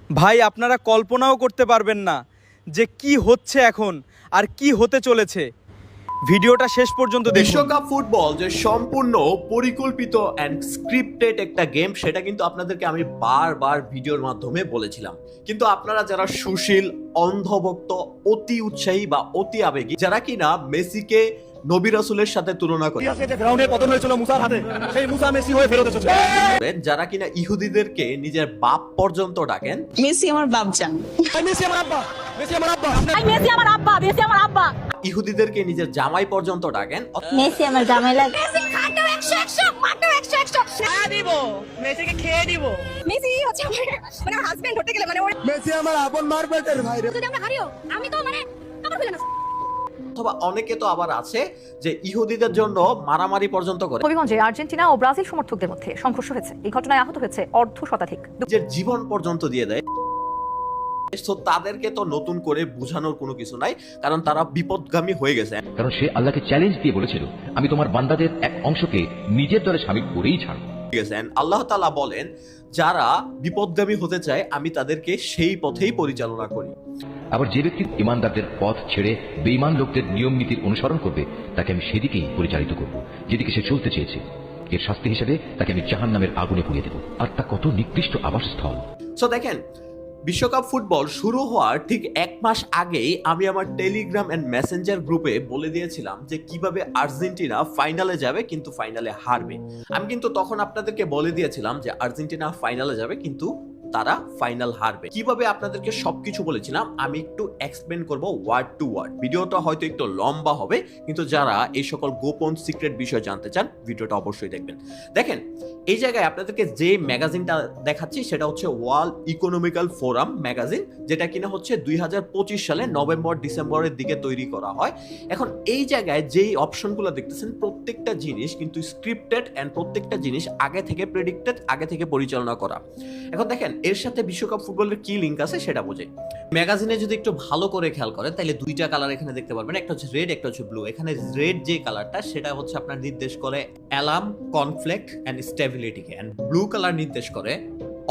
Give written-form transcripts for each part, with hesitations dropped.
ভাই আপনারা কল্পনাও করতে পারবেন না যে কি হচ্ছে এখন আর কি হতে চলেছে। ভিডিওটা শেষ পর্যন্ত দেখুন। বিশ্বকাপ ফুটবল যে সম্পূর্ণ পরিকল্পিত এন্ড স্ক্রিপ্টেড একটা গেম, সেটা কিন্তু আপনাদেরকে আমি বারবার ভিডিওর মাধ্যমে বলেছিলাম। কিন্তু আপনারা যারা সুশীল, অন্ধভক্ত, অতি উৎসাহী বা অতি আবেগী, যারা কিনা মেসিকে নবী রাসূলের সাথে তুলনা করে, যারা কিনা ইহুদিদেরকে নিজের বাপ পর্যন্ত ডাকেন, মেসি আমার বাপ জান, ইহুদিদেরকে নিজের জামাই পর্যন্ত ডাকেন, মেসি আমার জামাই লাগে। মেসি হচ্ছে আমার হাজবেন্ড হতে গেলে মেসি আমার আপন মারপেটের ভাই রে। যদি আমরা হারিও আমি তো কাপড় খুলে না। অথবা অনেকে তো আবার আছে যে ইহুদিদের জন্য মারামারি পর্যন্ত করে। হবিগঞ্জে আর্জেন্টিনা ও ব্রাজিল সমর্থকদের মধ্যে সংঘর্ষ হয়েছে। এই ঘটনায় আহত হয়েছে অর্ধ শতাধিক। নিজের জীবন পর্যন্ত দিয়ে দেয়। তো তাদেরকে তো নতুন করে বোঝানোর কোনো কিছু নাই, কারণ তারা বিপদগামী হয়ে গেছে। কারণ সে আল্লাহকে চ্যালেঞ্জ দিয়ে বলেছিল, আমি তোমার বান্দাদের এক অংশকে নিজের দলে শামিল করেই ছাড়ব। আল্লাহ তাআলা বলেন, যারা বিপদগামী হতে চায় আমি তাদেরকে সেই পথেই পরিচালনা করি। আবার যে ব্যক্তি ইমানদারদের পথ ছেড়ে বেঈমান লোকদের নিয়ম নীতির অনুসরণ করবে, তাকে আমি সেদিকেই পরিচালিত করব যেদিকে সে চলতে চেয়েছে। এর শাস্তি হিসেবে তাকে আমি জাহান্নামের আগুনে পুড়িয়ে দেব, আর তা কত নিকৃষ্ট আবাসস্থল। সো দেখেন, বিশ্বকাপ ফুটবল শুরু হওয়ার ঠিক 1 মাস আগেই আমি আমার টেলিগ্রাম এন্ড মেসেঞ্জার গ্রুপে বলে দিয়েছিলাম যে কিভাবে আর্জেন্টিনা ফাইনালে যাবে কিন্তু ফাইনালে হারবে। আমি কিন্তু তখন আপনাদেরকে বলে দিয়েছিলাম যে আর্জেন্টিনা ফাইনালে যাবে কিন্তু তারা ফাইনাল হারবে। কিভাবে আপনাদেরকে সবকিছু বলেছিলাম আমি একটু এক্সপ্লেন করব ওয়ার্ড টু ওয়ার্ড। ভিডিওটা হয়তো একটু লম্বা হবে, কিন্তু যারা এই সকল গোপন সিক্রেট বিষয় জানতে চান ভিডিওটা অবশ্যই দেখবেন। দেখেন, এই জায়গায় আপনাদেরকে যে ম্যাগাজিনটা দেখাচ্ছি সেটা হচ্ছে ওয়ার্ল্ড ইকোনমিক্যাল ফোরাম ম্যাগাজিন, যেটা কিনা হচ্ছে 2025 সালে নভেম্বর ডিসেম্বরের দিকে তৈরি করা হয়। এখন এই জায়গায় যেই অপশনগুলো দেখতেছেন প্রত্যেকটা জিনিস কিন্তু স্ক্রিপ্টেড এন্ড প্রত্যেকটা জিনিস আগে থেকে প্রেডিক্টেড, আগে থেকে পরিচালনা করা। এখন দেখেন এর সাথে বিশ্বকাপ ফুটবলের কি লিঙ্ক আছে সেটা বোঝে। ম্যাগাজিনে যদি একটু ভালো করে খেয়াল করেন তাহলে দুইটা কালার এখানে দেখতে পারবেন, একটা হচ্ছে রেড, একটা হচ্ছে ব্লু। এখানে রেড যে কালারটা সেটা হচ্ছে আপনার নির্দেশ করে অ্যালার্ম, কনফ্লিক্ট এন্ড স্টেবিলিটিকে, এন্ড ব্লু কালার নির্দেশ করে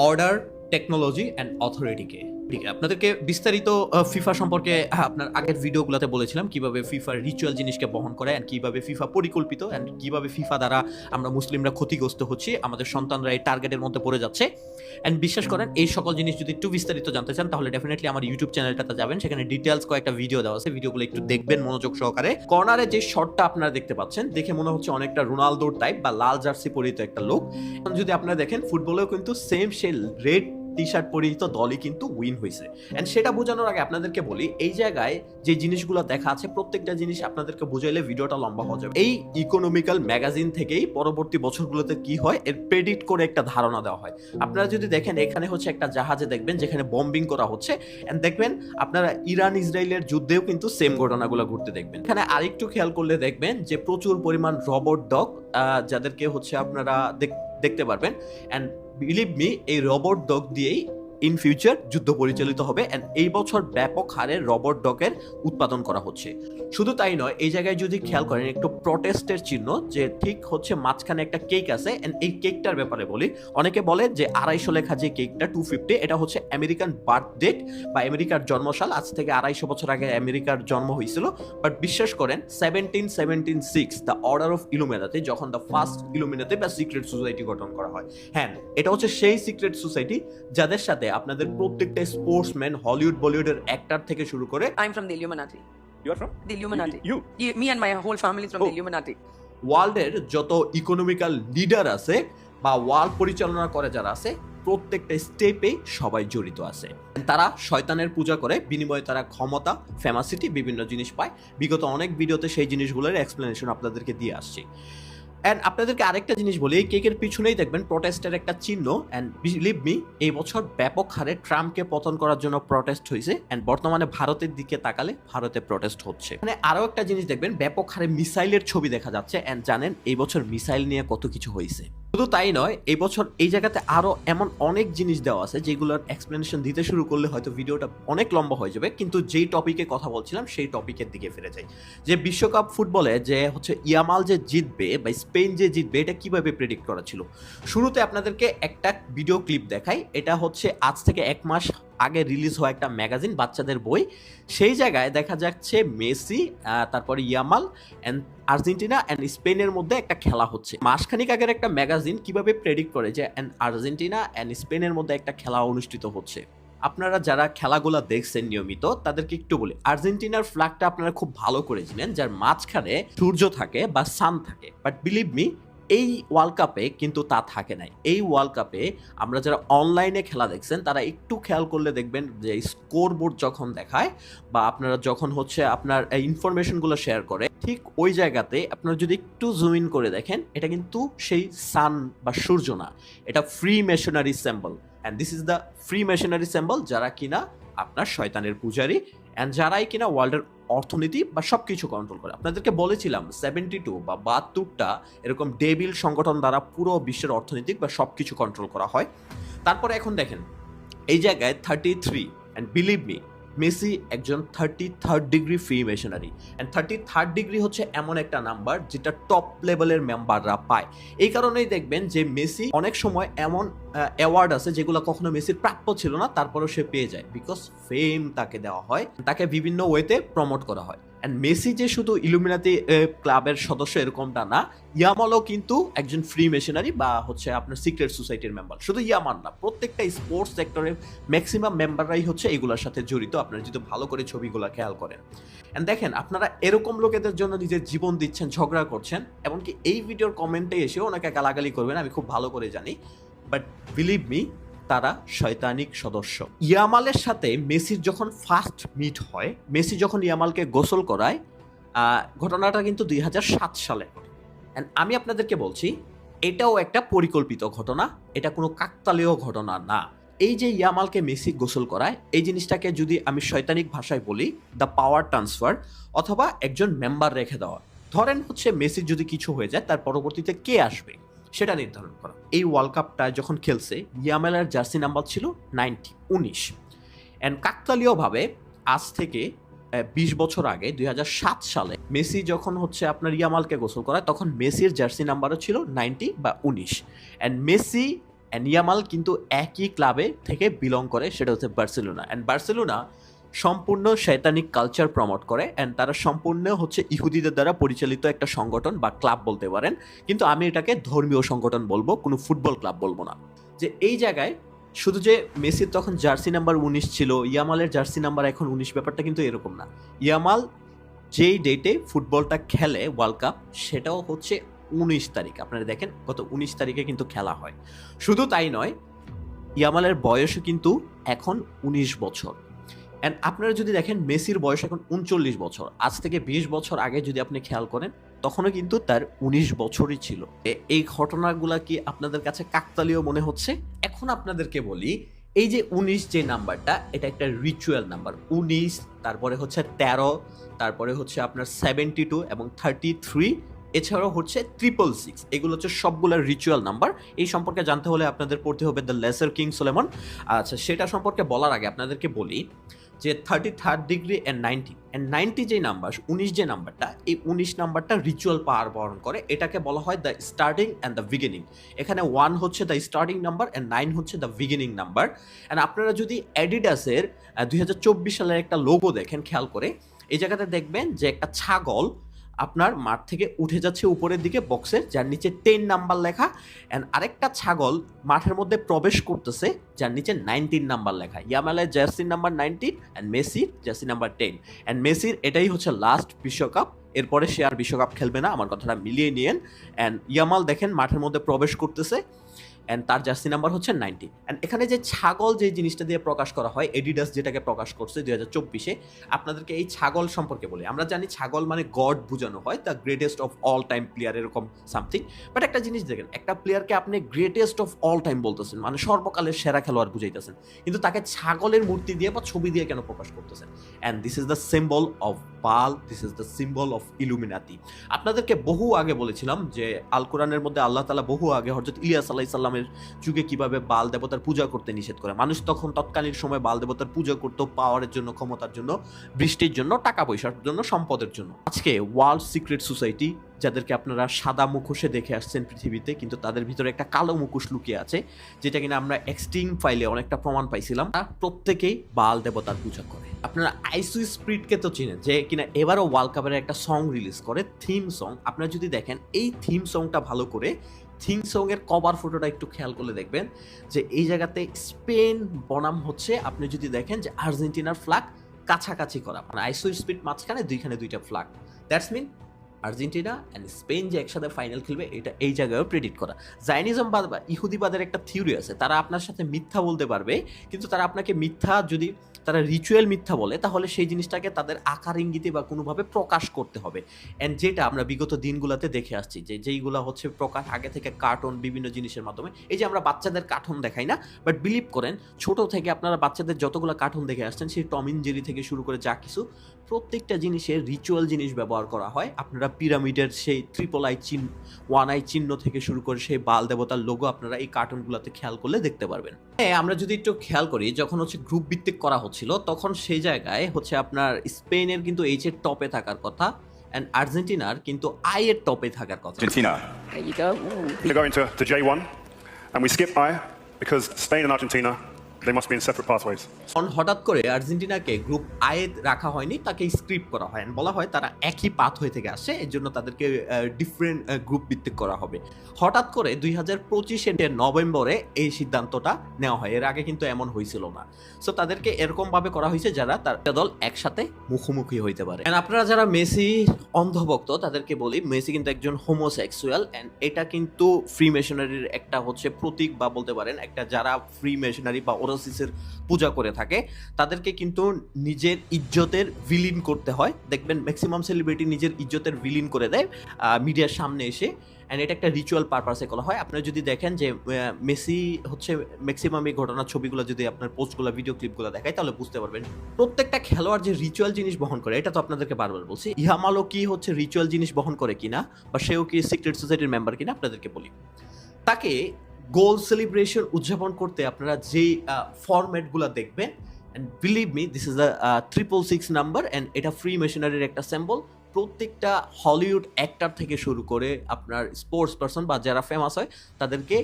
অর্ডার, টেকনোলজি এন্ড অথরিটিকে। ঠিক আছে, আপনাদেরকে বিস্তারিত ফিফা সম্পর্কে আপনার আগের ভিডিওগুলোতে বলেছিলাম কিভাবে ফিফার রিচুয়াল জিনিসকে বহন করে এন্ড কিভাবে ফিফা পরিকল্পিত এন্ড কিভাবে ফিফা দ্বারা আমরা মুসলিমরা ক্ষতিগ্রস্ত হচ্ছি, আমাদের সন্তানরা এই টার্গেটের মধ্যে পড়ে যাচ্ছে। এন্ড বিশ্বাস করেন এই সকল জিনিস যদি একটু বিস্তারিত জানতে চান তাহলে ডেফিনেটলি আমার ইউটিউব চ্যানেলটাতে যাবেন, সেখানে ডিটেইলস কয়েকটা ভিডিও দেওয়া আছে, ভিডিওগুলো একটু দেখবেন মনোযোগ সহকারে। কর্নারে যে শটটা আপনারা দেখতে পাচ্ছেন দেখে মনে হচ্ছে অনেকটা রোনালদোর টাইপ বা লাল জার্সি পরিহিত একটা লোক। যদি আপনারা দেখেন ফুটবলেও কিন্তু সেম সে রেড টি শার্ট পরিহিত দলই কিন্তু উইন হয়েছে। এন্ড সেটা বোঝানোর আগে আপনাদেরকে বলি, এই জায়গায় যে জিনিসগুলো দেখা আছে প্রত্যেকটা জিনিস আপনাদেরকে বুঝাইলে ভিডিওটা লম্বা হয়ে যাবে। এই ইকোনমিক্যাল ম্যাগাজিন থেকেই পরবর্তী বছরগুলোতে কি হয় এর প্রেডিক্ট করে একটা ধারণা দেওয়া হয়। আপনারা যদি দেখেন এখানে হচ্ছে একটা জাহাজে দেখবেন যেখানে বম্বিং করা হচ্ছে, এন্ড দেখবেন আপনারা ইরান ইসরায়েলের যুদ্ধেও কিন্তু সেম ঘটনাগুলো ঘটতে দেখবেন। এখানে আরেকটু খেয়াল করলে দেখবেন যে প্রচুর পরিমাণ রোবট ডগ যাদেরকে হচ্ছে আপনারা দেখতে পারবেন। এন্ড বিলিভ মি, এই রোবট ডগ দিয়েই ইন ফিউচার যুদ্ধ পরিচালিত হবে এন্ড এই বছর ব্যাপক হারে রোবট ডগের উৎপাদন করা হচ্ছে। শুধু তাই নয়, এই জায়গায় যদি খেয়াল করেন একটু প্রটেস্টের চিহ্ন, যে ঠিক হচ্ছে মাঝখানে একটা কেক আছে। এন্ড এই কেকটার ব্যাপারে বলি, অনেকে বলে যে 250 লেখা যে কেকটা 250, এটা হচ্ছে আমেরিকান বার্থ ডেট বা আমেরিকার জন্মসাল। আজ থেকে 250 বছর আগে আমেরিকার জন্ম হয়েছিল। বাট বিশ্বাস করেন 1776 দ্য অর্ডার অফ ইলুমিনাতি, যখন দ্য ফার্স্ট ইলুমিনাতি বা সিক্রেট সোসাইটি গঠন করা হয়। হ্যাঁ, এটা হচ্ছে সেই সিক্রেট সোসাইটি যাদের সাথে আপনাদের প্রত্যেকটা স্পোর্টসম্যান, হলিউড বলিউডের অ্যাক্টর থেকে শুরু করে। I'm from the Illuminati. You are from? The Illuminati. You? Me and my whole family is from the Illuminati. ওয়ার্ল্ডের যত ইকোনমিক্যাল লিডার আছে বা ওয়ার্ল্ড পরিচালনা করে যারা আছে প্রত্যেকটা স্টেপে সবাই জড়িত আছে। তারা শয়তানের পূজা করে, বিনিময়ে তারা ক্ষমতা, ফেমাসিটি, বিভিন্ন জিনিস পায়। বিগত অনেক ভিডিওতে সেই জিনিসগুলোর এক্সপ্লেনেশন আপনাদেরকে দিয়ে আসছি। এন্ড আপনাদেরকে আরেকটা জিনিস বলি, এই কেকের পিছনেই দেখবেন প্রটেস্টের একটা চিহ্ন। এন্ড বিলিভ মি, এই বছর ব্যাপক হারে ট্রাম্পকে পতন করার জন্য প্রটেস্ট হয়েছে। এন্ড বর্তমানে ভারতের দিকে তাকালে ভারতে প্রটেস্ট হচ্ছে। মানে আরো একটা জিনিস দেখবেন, ব্যাপক হারে মিসাইলের ছবি দেখা যাচ্ছে। এন্ড জানেন এই বছর মিসাইল নিয়ে কত কিছু হয়েছে। শুধু তাই নয়, এই বছর এই জায়গাতে আরো এমন অনেক জিনিস দেওয়া আছে যেগুলোর এক্সপ্লেনেশন দিতে শুরু করলে হয়তো ভিডিওটা অনেক লম্বা হয়ে যাবে। কিন্তু যেই টপিকে কথা বলছিলাম সেই টপিকের দিকে ফিরে যাই, যে বিশ্বকাপ ফুটবলে যে হচ্ছে ইয়ামাল যে জিতবে বা স্পেন যে জিতবে এটা কিভাবে প্রেডিক্ট করা ছিল। শুরুতে আপনাদেরকে একটা ভিডিও ক্লিপ দেখাই। এটা হচ্ছে আজ থেকে 1 মাস আগে রিলিজ হওয়া একটা ম্যাগাজিন, বাচ্চাদের বই। সেই জায়গায় দেখা যাচ্ছে মেসি, তারপরে ইয়ামাল অ্যান্ড আর্জেন্টিনা অ্যান্ড স্পেনের মধ্যে একটা খেলা হচ্ছে। মাসখানিক আগের একটা ম্যাগাজিন কিভাবে প্রেডিক্ট করে যে আর্জেন্টিনা অ্যান্ড স্পেনের মধ্যে একটা খেলা অনুষ্ঠিত হচ্ছে। আপনারা যারা খেলাগুলো দেখছেন নিয়মিত তাদেরকে একটু বলি, আর্জেন্টিনার ফ্ল্যাগটা আপনারা খুব ভালো করে জানেন, যার মাঝখানে সূর্য থাকে বা সান থাকে। বাট বিলিভ মি, এই ওয়ার্ল্ড কাপে কিন্তু তা থাকে নাই। এই ওয়ার্ল্ড কাপে আমরা যারা অনলাইনে খেলা দেখছেন তারা একটু খেয়াল করলে দেখবেন যে স্কোর বোর্ড যখন দেখায় বা আপনারা যখন হচ্ছে আপনার ইনফরমেশনগুলো শেয়ার করে, ঠিক ওই জায়গাতে আপনারা যদি একটু জুম ইন করে দেখেন, এটা কিন্তু সেই সান বা সূর্য না, এটা free masonry symbol. And this is the free masonry symbol, যারা কিনা আপনার শয়তানের পূজারী অ্যান্ড যারাই কিনা ওয়ার্ল্ডের অর্থনীতি বা সব কিছু কন্ট্রোল করে। আপনাদেরকে বলেছিলাম 72 বা 72টা এরকম ডেভিল সংগঠন দ্বারা পুরো বিশ্বের অর্থনৈতিক বা সব কিছু কন্ট্রোল করা হয়। তারপরে এখন দেখেন এই জায়গায় 33, অ্যান্ড বিলিভ মি, মেসি একজন 33rd degree free masonry. And 33rd degree হচ্ছে এমন একটা নাম্বার যেটা টপ লেভেলের মেম্বাররা পায়। এই কারণেই দেখবেন যে মেসি অনেক সময় এমন অ্যাওয়ার্ড আছে যেগুলো কখনো মেসির প্রাপ্য ছিল না, তারপরেও সে পেয়ে যায়, বিকজ ফেম তাকে দেওয়া হয়, তাকে বিভিন্ন ওয়েতে প্রমোট করা হয়। অ্যান্ড মেসি যে শুধু ইলুমিনাতি ক্লাবের সদস্য এরকমটা না, ইয়ামালও কিন্তু একজন ফ্রি মেশনারি বা হচ্ছে আপনার সিক্রেট সোসাইটির মেম্বার। শুধু ইয়ামাল না, প্রত্যেকটা স্পোর্টস সেক্টরের ম্যাক্সিমাম মেম্বাররাই হচ্ছে এগুলোর সাথে জড়িত, আপনারা যদি ভালো করে ছবিগুলো খেয়াল করেন। অ্যান্ড দেখেন আপনারা এরকম লোকেদের জন্য নিজের জীবন দিচ্ছেন, ঝগড়া করছেন, এমনকি এই ভিডিওর কমেন্টে এসে ওনাকে গালাগালি করবেন, আমি খুব ভালো করে জানি। বাট বিলিভ মি, তারা শয়তানিক সদস্য। ইয়ামালের সাথে মেসির যখন ফার্স্ট মিট হয়, মেসি যখন ইয়ামালকে গোসল করায়, ঘটনাটা কিন্তু 2007 সালে। অ্যান্ড আমি আপনাদেরকে বলছি, এটাও একটা পরিকল্পিত ঘটনা, এটা কোনো কাকতালীয় ঘটনা না। এই যে ইয়ামালকে মেসি গোসল করায়, এই জিনিসটাকে যদি আমি শয়তানিক ভাষায় বলি, দ্য পাওয়ার ট্রান্সফার, অথবা একজন মেম্বার রেখে দেওয়া। ধরেন হচ্ছে মেসির যদি কিছু হয়ে যায়, তার পরবর্তীতে কে আসবে সেটা নির্ধারণ করা। এই ওয়ার্ল্ড কাপটা যখন খেলছে, ইয়ামালের জার্সি নাম্বার ছিল 19। অ্যান্ড কাকতালীয়ভাবে আজ থেকে 20 বছর আগে 2007 সালে মেসি যখন হচ্ছে আপনার ইয়ামালকে গোসল করায়, তখন মেসির জার্সি নাম্বারও ছিল 90 বা 19। অ্যান্ড মেসি অ্যান্ড ইয়ামাল কিন্তু একই ক্লাবে থেকে বিলং করে, সেটা হচ্ছে বার্সেলোনা। অ্যান্ড বার্সেলোনা সম্পূর্ণ শয়তানিক কালচার প্রমোট করে, অ্যান্ড তারা সম্পূর্ণ হচ্ছে ইহুদিদের দ্বারা পরিচালিত একটা সংগঠন বা ক্লাব বলতে পারেন, কিন্তু আমি এটাকে ধর্মীয় সংগঠন বলবো, কোনো ফুটবল ক্লাব বলবো না। যে এই জায়গায় শুধু যে মেসির তখন জার্সি নাম্বার 19 ছিল, ইয়ামালের জার্সি নাম্বার এখন 19, ব্যাপারটা কিন্তু এরকম না। ইয়ামাল যেই ডেটে ফুটবলটা খেলে ওয়ার্ল্ড কাপ, সেটাও হচ্ছে 19 তারিখ। আপনারা দেখেন গত 19 তারিখে কিন্তু খেলা হয়। শুধু তাই নয়, ইয়ামালের বয়সও কিন্তু এখন 19 বছর। অ্যান্ড আপনারা যদি দেখেন মেসির বয়স এখন 39 বছর। আজ থেকে 20 বছর আগে যদি আপনি খেয়াল করেন, তখনও কিন্তু তার 19 বছরই ছিল। এই ঘটনাগুলা কি আপনাদের কাছে কাকতালীয় মনে হচ্ছে? এখন আপনাদেরকে বলি, এই যে 19 যে নাম্বারটা, এটা একটা রিচুয়াল নাম্বার। 19, তারপরে হচ্ছে 13, তারপরে হচ্ছে আপনার 72 এবং 33, এছাড়াও হচ্ছে 666। এগুলো হচ্ছে সবগুলোর রিচুয়াল নাম্বার। এই সম্পর্কে জানতে হলে আপনাদের পড়তে হবে দ্য লেসার কিং সোলেমন। আচ্ছা, সেটা সম্পর্কে বলার আগে আপনাদেরকে বলি যে 33rd ডিগ্রি অ্যান্ড 90 যে নাম্বার, 19 যে নাম্বারটা, এই 19 নাম্বারটা রিচুয়াল পাওয়ার বহন করে। এটাকে বলা হয় the starting and the beginning. এখানে 1 হচ্ছে দ্য স্টার্টিং নাম্বার অ্যান্ড 9 হচ্ছে দ্য বিগিনিং নাম্বার। অ্যান্ড আপনারা যদি অ্যাডিডাসের 2024 সালের একটা লোগো দেখেন খেয়াল করে, এই জায়গাতে দেখবেন যে একটা ছাগল আপনার মাঠ থেকে উঠে যাচ্ছে উপরের দিকে বক্সের, যার নিচে 10 নাম্বার লেখা। অ্যান্ড আরেকটা ছাগল মাঠের মধ্যে প্রবেশ করতেছে, যার নিচে 19 নাম্বার লেখা। ইয়ামালের জার্সি নাম্বার 19 অ্যান্ড মেসির জার্সি নাম্বার 10। অ্যান্ড মেসির এটাই হচ্ছে লাস্ট বিশ্বকাপ, এরপরে সে আর বিশ্বকাপ খেলবে না, আমার কথাটা মিলিয়ে নিয়েন। অ্যান্ড ইয়ামাল দেখেন মাঠের মধ্যে প্রবেশ করতেছে, অ্যান্ড তার জার্সি নাম্বার হচ্ছে 90। অ্যান্ড এখানে যে ছাগল যে জিনিসটা দিয়ে প্রকাশ করা হয়, এডিডাস যেটাকে প্রকাশ করছে 2024-এ, আপনাদেরকে এই ছাগল সম্পর্কে বলি। আমরা জানি ছাগল মানে গড বোঝানো হয়, the greatest of all time player, এরকম সামথিং। বাট একটা জিনিস দেখেন, একটা প্লেয়ারকে আপনি গ্রেটেস্ট অফ অল টাইম বলতেছেন, মানে সর্বকালের সেরা খেলোয়াড় বুঝাইতেছেন, কিন্তু তাকে ছাগলের মূর্তি দিয়ে বা ছবি দিয়ে কেন প্রকাশ করতেছেন? And this is the symbol of Baal, this is the symbol of Illuminati. আপনাদেরকে বহু আগে বলেছিলাম যে আল কোরআনের মধ্যে আল্লাহ তাআলা বহু আগে হযরত ইলিয়াস আলাইহিস সালাম ইসলামের যুগে কিভাবে বাল দেবতার পূজা করতে নিষেধ করে। মানুষ তখন তৎকালীন সময় বাল দেবতার পূজা করতো পাওয়ারের জন্য, ক্ষমতার জন্য, বৃষ্টির জন্য, টাকা পয়সার জন্য, সম্পদের জন্য। আজকে ওয়ার্ল্ড সিক্রেট সোসাইটি, যাদেরকে আপনারা সাদা মুখোশে দেখে আসছেন পৃথিবীতে, কিন্তু তাদের ভিতরে একটা কালো মুখোশ লুকিয়ে আছে, যেটা কিনা আমরা এক্সটিং ফাইলে অনেকটা প্রমাণ পাইছিলাম। তারা প্রত্যেকেই বাল দেবতার পূজা করে। আপনারা আইসু স্পিরিটকে তো চিনেন, যে কিনা এবারও ওয়ার্ল্ড কাপের একটা সং রিলিজ করে, থিম সং। আপনারা যদি দেখেন এই থিম সংটা ভালো করে, থিম সং এর কভার ফটোটা একটু খেয়াল করলে দেখবেন যে এই জায়গাতে স্পেন বনাম হচ্ছে, আপনি যদি দেখেন যে আর্জেন্টিনার ফ্ল্যাগ কাছাকাছি করা, মানে আইসো স্পিড মাঝখানে দুইখানে দুইটা flag. That's mean Argentina and Spain যে একসাথে ফাইনাল খেলবে, এটা এই জায়গায়ও প্রেডিক্ট করা। জায়নিজম বা ইহুদিবাদের একটা থিওরি আছে, তারা আপনার সাথে মিথ্যা বলতে পারবে, কিন্তু তারা আপনাকে মিথ্যা, যদি তারা রিচুয়াল মিথ্যা বলে, তাহলে সেই জিনিসটাকে তাদের আকার ইঙ্গিতে বা কোনোভাবে প্রকাশ করতে হবে। অ্যান্ড যেটা আমরা বিগত দিনগুলোতে দেখে আসছি, যে যেইগুলো হচ্ছে প্রকাশ আগে থেকে কার্টুন বিভিন্ন জিনিসের মাধ্যমে, এই যে আমরা বাচ্চাদের কার্টুন দেখাই না, বাট বিলিভ করেন ছোট থেকে আপনারা বাচ্চাদের যতগুলো কার্টুন দেখে আসছেন, সেই টম এন্ড জেরি থেকে শুরু করে যা কিছু, প্রত্যেকটা জিনিসের রিচুয়াল জিনিস ব্যবহার করা হয়। আপনারা পিরামিডের সেই ট্রিপল আই চিহ্ন, ওয়ান আই চিহ্ন থেকে শুরু করে সেই বাল দেবতার লোগো আপনারা এই কার্টুনগুলোতে খেয়াল করলে দেখতে পারবেন। হ্যাঁ, আমরা যদি একটু খেয়াল করি, যখন হচ্ছে গ্রুপ ভিত্তিক করা হচ্ছিল, তখন সেই জায়গায় হচ্ছে আপনার স্পেনের কিন্তু এইচ এর টপে থাকার কথা, অ্যান্ড আর্জেন্টিনার কিন্তু আই এর টপে থাকার কথা। Argentina. There you go. Ooh. We go into J1 and we skip I because Spain and Argentina, they must be in separate pathways. হঠাৎ করে আর্জেন্টিনাকে গ্রুপ আয়ে রাখা হয়নি, তাকে স্ক্রিপ্ট করা হয়, বলা হয় তারা একই পাথ হয়ে থেকে আসে, এর জন্য তাদেরকে ডিফারেন্ট গ্রুপ ভিত্তিক করা হবে। হঠাৎ করে 2025 নভেম্বরে এই সিদ্ধান্তটা নেওয়া হয়, এর আগে কিন্তু এমন হয়েছিল না। সো তাদেরকে এরকম ভাবে করা হয়েছে যারা তার দল একসাথে মুখোমুখি হইতে পারে। এন্ড আপনারা যারা মেসি অন্ধভক্ত, তাদেরকে বলি, মেসি কিন্তু একজন হোমোসেক্সুয়াল, এন্ড এটা কিন্তু ফ্রি মেশনারির একটা হচ্ছে প্রতীক, বা বলতে পারেন একটা, যারা ফ্রি মেশনারি বা ওরসিসের পূজা করে থাকে, তাদেরকে কিন্তু নিজের ইজ্জতের বিলীন করতে হয়। দেখবেন ম্যাক্সিমাম সেলিব্রিটি নিজের ইজ্জতের বিলীন করে দেয় মিডিয়ার সামনে এসে, অ্যান্ড এটা একটা রিচুয়াল পারপাসে করা হয়। আপনারা যদি দেখেন যে মেসি হচ্ছে ম্যাক্সিমাম এই ঘটনার ছবিগুলো, যদি আপনার পোস্টগুলো, ভিডিও ক্লিপগুলো দেখায়, তাহলে বুঝতে পারবেন প্রত্যেকটা খেলোয়াড় যে রিচুয়াল জিনিস বহন করে। এটা তো আপনাদেরকে বারবার বলছি, ইয়ামালও কি হচ্ছে রিচুয়াল জিনিস বহন করে কিনা, বা সেও কি সিক্রেট সোসাইটির মেম্বার কিনা, আপনাদেরকে বলি। তাকে গোল সেলিব্রেশন উদযাপন করতে আপনারা যেই ফরম্যাটগুলো দেখবেন, and believe me, this is the 666 number, and এটা ফ্রি মেশনারির একটা সিম্বল। প্রত্যেকটা হলিউড অ্যাক্টর থেকে শুরু করে আপনার স্পোর্টস পারসন বা যারা ফেমাস হয়, তাদেরকে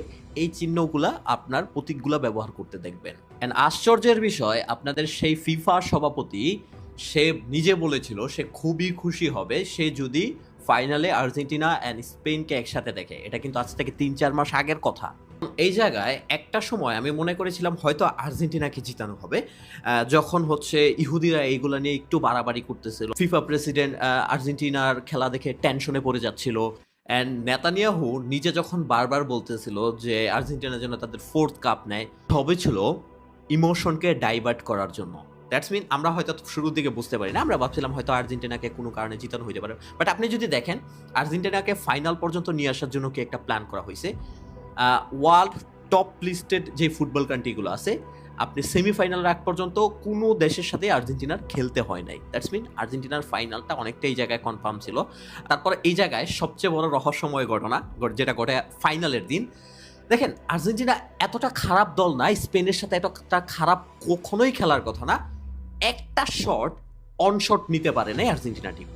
এই চিহ্নগুলা, আপনার প্রতীকগুলা ব্যবহার করতে দেখবেন। অ্যান্ড আশ্চর্যের বিষয়, আপনাদের সেই ফিফা সভাপতি, সে নিজে বলেছিল সে খুবই খুশি হবে সে যদি ফাইনালে আর্জেন্টিনা অ্যান্ড স্পেনকে একসাথে দেখে। এটা কিন্তু আজ থেকে 3-4 মাস আগের কথা। এই জায়গায় একটা সময় আমি মনে করেছিলাম হয়তো আর্জেন্টিনাকে জিতানো হবে, যখন হচ্ছে ইহুদিরা এইগুলো নিয়ে একটু বাড়াবাড়ি করতেছিল। ফিফা প্রেসিডেন্ট আর্জেন্টিনার খেলা দেখে টেনশনে পড়ে যাচ্ছিল, অ্যান্ড নেতানিয়াহু নিজে যখন বারবার বলতেছিল যে আর্জেন্টিনা যেন তাদের 4th কাপ নেয়, সবই ছিল ইমোশনকে ডাইভার্ট করার জন্য। দ্যাটস মিন আমরা হয়তো শুরুর দিকে বুঝতে পারি না, আমরা ভাবছিলাম হয়তো আর্জেন্টিনাকে কোনো কারণে জিতানো হইতে পারে, বাট আপনি যদি দেখেন আর্জেন্টিনাকে ফাইনাল পর্যন্ত নিয়ে আসার জন্য কি একটা প্ল্যান করা হয়েছে। ওয়ার্ল্ড টপ লিস্টেড যে ফুটবল কান্ট্রিগুলো আছে, আপনি সেমিফাইনাল রাখ পর্যন্ত কোনো দেশের সাথে আর্জেন্টিনার খেলতে হয় নাই। দ্যাটস মিন আর্জেন্টিনার ফাইনালটা অনেকটা এই জায়গায় কনফার্ম ছিল। তারপর এই জায়গায় সবচেয়ে বড় রহস্যময় ঘটনা যেটা ঘটে ফাইনালের দিন। দেখেন, আর্জেন্টিনা এতটা খারাপ দল না, স্পেনের সাথে এতটা খারাপ কখনোই খেলার কথা না। একটা শট অন শট নিতে পারে নাই আর্জেন্টিনা টিম।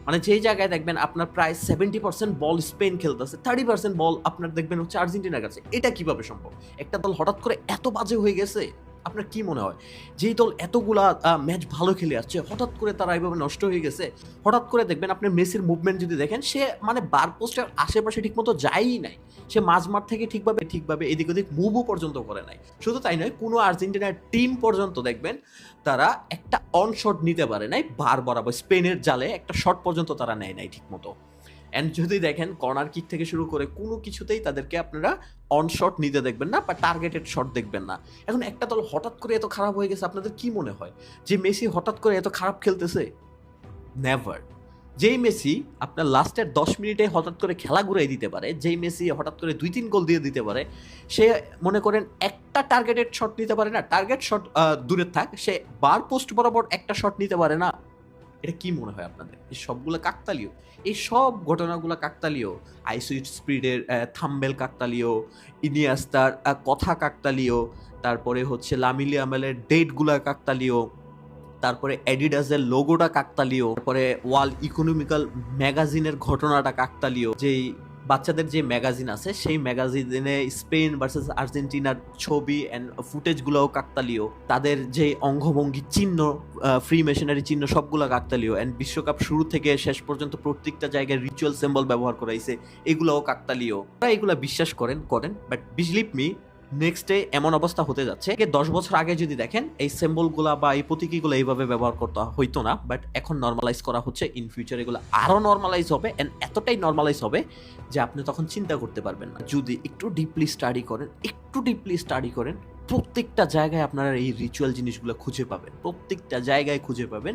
মানে যেই জায়গায় দেখবেন আপনার প্রায় 70% বল স্পেন খেলতেছে, 30% বল আপনার দেখবেন হচ্ছে আর্জেন্টিনার কাছে। এটা কিভাবে সম্ভব? একটা দল হঠাৎ করে এত বাজে হয়ে গেছে। আপনার কি মনে হয় যেই দল এতগুলা ম্যাচ ভালো খেলে আসছে, হঠাৎ করে তারা এইভাবে নষ্ট হয়ে গেছে? হঠাৎ করে দেখবেন আপনি মেসির মুভমেন্ট যদি দেখেন, সে মানে বার পোস্টের আশেপাশে ঠিক মতো যায়ই নাই, সে মাঝমাঠ থেকে ঠিকভাবে এদিক ওদিক মুভও পর্যন্ত করে নাই। শুধু তাই নয়, কোনো আর্জেন্টিনার টিম পর্যন্ত দেখবেন তারা একটা অন শট নিতে পারে নাই, বার বরাবর স্পেনের জালে একটা শট পর্যন্ত তারা নেয় নাই ঠিক মতো। অ্যান্ড যদি দেখেন কর্নার কিক থেকে শুরু করে কোনো কিছুতেই তাদেরকে আপনারা অন শট নিতে দেখবেন না, বা টার্গেটেড শট দেখবেন না। এখন একটা দল হঠাৎ করে এত খারাপ হয়ে গেছে, আপনাদের কি মনে হয় যে মেসি হঠাৎ করে এত খারাপ খেলতেছে? নেভার। যেই মেসি আপনার লাস্টের 10 মিনিটে হঠাৎ করে খেলা ঘুরাই দিতে পারে, যেই মেসি হঠাৎ করে 2-3 গোল দিয়ে দিতে পারে, সে মনে করেন একটা টার্গেটেড শট নিতে পারে না। টার্গেট শট দূরে থাক, সে বার পোস্ট বরাবর একটা শট নিতে পারে না। এটা কি মনে হয় আপনাদের? এই সবগুলো কাকতালীয়? এই সব ঘটনাগুলো কাকতালীয়? আইসুইট স্পিডের থাম্বেল কাকতালীয়, ইনিয়াস্তার কথা কাকতালীয়, তারপরে হচ্ছে লামিল ইয়ামালের ডেটগুলা কাকতালীয়, তারপরে অ্যাডিডাসের লোগোটা কাকতালীয়, তারপরে ওয়ার্ল্ড ইকোনমিক্যাল ম্যাগাজিনের ঘটনাটা কাকতালীয়, যেই বাচ্চাদের যে ম্যাগাজিন আছে সেই ম্যাগাজিনে স্পেন ভার্সেস আর্জেন্টিনার ছবি অ্যান্ড ফুটেজগুলোও কাকতালীয়, তাদের যে অঙ্গভঙ্গি চিহ্ন, ফ্রি মেশিনারি চিহ্ন সবগুলো কাকতালীয়, অ্যান্ড বিশ্বকাপ শুরু থেকে শেষ পর্যন্ত প্রত্যেকটা জায়গায় রিচুয়াল সিম্বল ব্যবহার করাইছে, এগুলোও কাকতালীয়। তারা এগুলো বিশ্বাস করেন, but believe me, next day এমন অবস্থা হতে যাচ্ছে 10 বছর আগে যদি দেখেন এই সিম্বলগুলা বা এই প্রতীকীগুলো এইভাবে ব্যবহার করতে হইতো না, বাট এখন নর্মালাইজ করা হচ্ছে। ইন ফিউচার এগুলো আরো নর্মালাইজ হবে, এন্ড এতটাই নর্মালাইজ হবে যে আপনি তখন চিন্তা করতে পারবেন না। যদি একটু ডিপলি স্টাডি করেন, প্রত্যেকটা জায়গায় আপনারা এই রিচুয়াল জিনিসগুলো খুঁজে পাবেন, প্রত্যেকটা জায়গায় খুঁজে পাবেন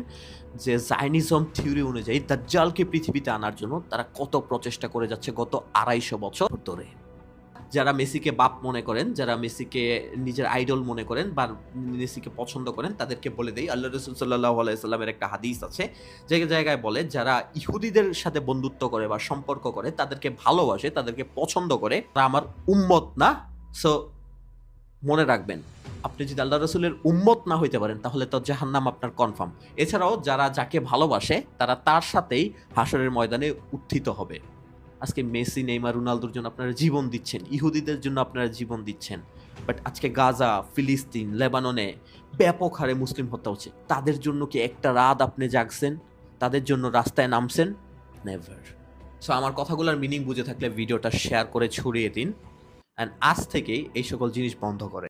যে জায়নিজম থিওরি অনুযায়ী দাজ্জালকে পৃথিবীতে আনার জন্য তারা কত প্রচেষ্টা করে যাচ্ছে গত 250 বছর ধরে। যারা মেসিকে বাপ মনে করেন, যারা মেসিকে নিজের আইডল মনে করেন বা মেসিকে পছন্দ করেন, তাদেরকে বলে দেই আল্লাহ রাসূল সাল্লাল্লাহু আলাইহি সাল্লামের একটা হাদিস আছে, জায়গায় বলে যারা ইহুদিদের সাথে বন্ধুত্ব করে বা সম্পর্ক করে, তাদেরকে ভালোবাসে, তাদেরকে পছন্দ করে, তারা আমার উম্মত না। সো মনে রাখবেন, আপনি যদি আল্লাহ রাসূলের উম্মত না হইতে পারেন তাহলে তো জাহান্নাম আপনার কনফার্ম। এছাড়াও যারা যাকে ভালোবাসে তারা তার সাথেই হাশরের ময়দানে উত্থিত হবে। আজকে মেসি, নেইমার, রোনালদোর জন্য আপনারা জীবন দিচ্ছেন, ইহুদিদের জন্য আপনারা জীবন দিচ্ছেন, বাট আজকে গাজা, ফিলিস্তিন, লেবাননে ব্যাপক হারে মুসলিম হত্যা হচ্ছে। তাদের জন্য কি একটা রাত আপনি জাগছেন? তাদের জন্য রাস্তায় নামছেন? নেভার। সো আমার কথাগুলোর মিনিং বুঝে থাকলে ভিডিওটা শেয়ার করে ছড়িয়ে দিন, অ্যান্ড আজ থেকেই এই সকল জিনিস বন্ধ করে